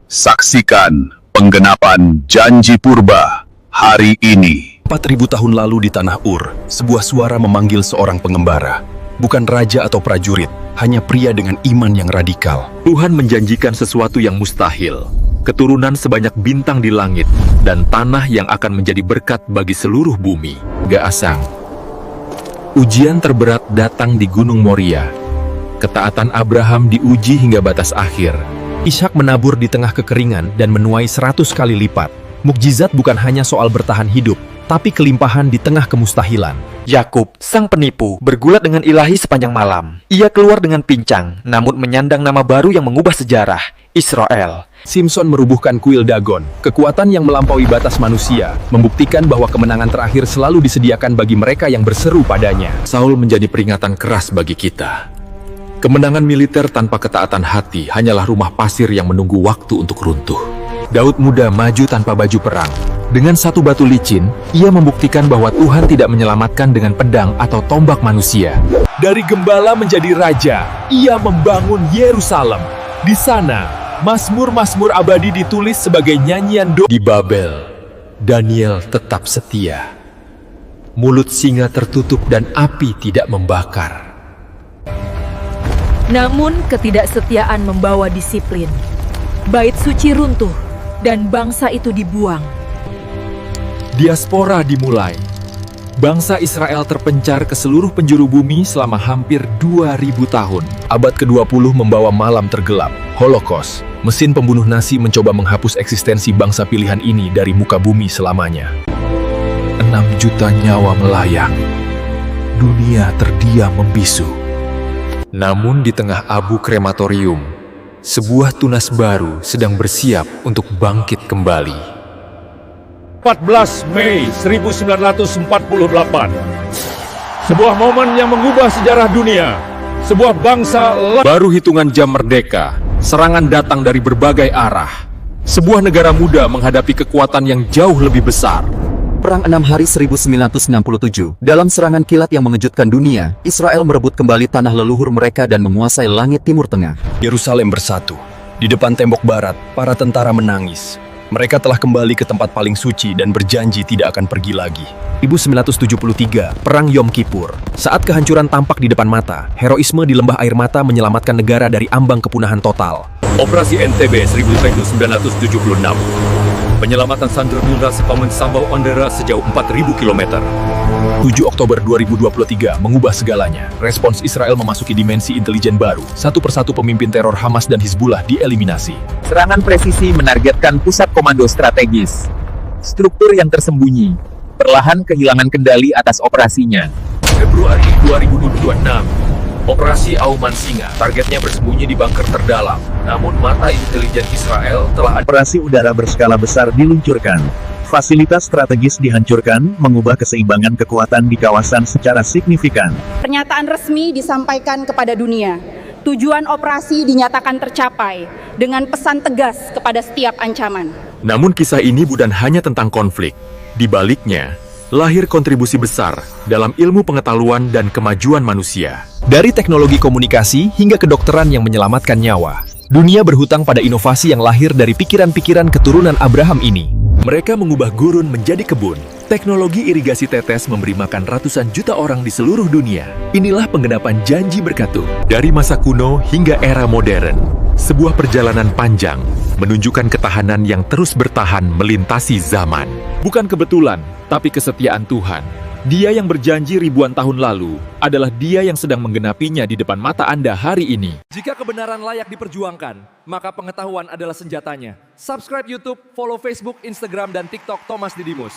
Saksikan penggenapan janji purba hari ini. 4.000 tahun lalu di tanah Ur, sebuah suara memanggil seorang pengembara. Bukan raja atau prajurit, hanya pria dengan iman yang radikal. Tuhan menjanjikan sesuatu yang mustahil. Keturunan sebanyak bintang di langit dan tanah yang akan menjadi berkat bagi seluruh bumi. Gak asang. Ujian terberat datang di Gunung Moria. Ketaatan Abraham diuji hingga batas akhir. Ishak menabur di tengah kekeringan dan menuai 100 kali lipat. Mukjizat bukan hanya soal bertahan hidup, tapi kelimpahan di tengah kemustahilan. Yakub, sang penipu, bergulat dengan Ilahi sepanjang malam. Ia keluar dengan pincang, namun menyandang nama baru yang mengubah sejarah, Israel. Simpson merubuhkan kuil Dagon, kekuatan yang melampaui batas manusia, membuktikan bahwa kemenangan terakhir selalu disediakan bagi mereka yang berseru padanya. Saul menjadi peringatan keras bagi kita. Kemenangan militer tanpa ketaatan hati hanyalah rumah pasir yang menunggu waktu untuk runtuh. Daud muda maju tanpa baju perang. Dengan satu batu licin, ia membuktikan bahwa Tuhan tidak menyelamatkan dengan pedang atau tombak manusia. Dari gembala menjadi raja, ia membangun Yerusalem. Di sana, Mazmur-Mazmur abadi ditulis sebagai nyanyian doa. Di Babel, Daniel tetap setia. Mulut singa tertutup dan api tidak membakar. Namun ketidaksetiaan membawa disiplin. Bait suci runtuh dan bangsa itu dibuang. Diaspora dimulai. Bangsa Israel terpencar ke seluruh penjuru bumi selama hampir 2000 tahun. Abad ke-20 membawa malam tergelap, Holocaust. Mesin pembunuh nasi mencoba menghapus eksistensi bangsa pilihan ini dari muka bumi selamanya. 6 juta nyawa melayang. Dunia terdiam membisu. Namun di tengah abu krematorium, sebuah tunas baru sedang bersiap untuk bangkit kembali. 14 Mei 1948. Sebuah momen yang mengubah sejarah dunia. Sebuah bangsa Baru hitungan jam merdeka, serangan datang dari berbagai arah. Sebuah negara muda menghadapi kekuatan yang jauh lebih besar. Perang 6 Hari 1967. Dalam serangan kilat yang mengejutkan dunia, Israel merebut kembali tanah leluhur mereka dan menguasai langit Timur Tengah. Yerusalem bersatu. Di depan tembok barat, para tentara menangis. Mereka telah kembali ke tempat paling suci dan berjanji tidak akan pergi lagi. 1973, Perang Yom Kippur. Saat kehancuran tampak di depan mata, heroisme di lembah air mata menyelamatkan negara dari ambang kepunahan total. Operasi NTB 1976. Penyelamatan sandera Nunda Sepamen Sambau Ondera sejauh 4.000 km. 7 Oktober 2023 mengubah segalanya. Respons Israel memasuki dimensi intelijen baru. Satu persatu pemimpin teror Hamas dan Hizbullah dieliminasi. Serangan presisi menargetkan pusat komando strategis. Struktur yang tersembunyi, perlahan kehilangan kendali atas operasinya. Februari 2026. Operasi Auman Singa, targetnya bersembunyi di bunker terdalam. Namun mata intelijen Israel telah Operasi udara berskala besar diluncurkan. Fasilitas strategis dihancurkan, mengubah keseimbangan kekuatan di kawasan secara signifikan. Pernyataan resmi disampaikan kepada dunia. Tujuan operasi dinyatakan tercapai dengan pesan tegas kepada setiap ancaman. Namun kisah ini bukan hanya tentang konflik. Di baliknya, lahir kontribusi besar dalam ilmu pengetahuan dan kemajuan manusia. Dari teknologi komunikasi hingga kedokteran yang menyelamatkan nyawa, dunia berhutang pada inovasi yang lahir dari pikiran-pikiran keturunan Abraham ini. Mereka mengubah gurun menjadi kebun. Teknologi irigasi tetes memberi makan ratusan juta orang di seluruh dunia. Inilah penggenapan janji berkatu. Dari masa kuno hingga era modern, sebuah perjalanan panjang menunjukkan ketahanan yang terus bertahan melintasi zaman. Bukan kebetulan, tapi kesetiaan Tuhan. Dia yang berjanji ribuan tahun lalu adalah Dia yang sedang menggenapinya di depan mata Anda hari ini. Jika kebenaran layak diperjuangkan, maka pengetahuan adalah senjatanya. Subscribe YouTube, follow Facebook, Instagram, dan TikTok Thomas Didimus.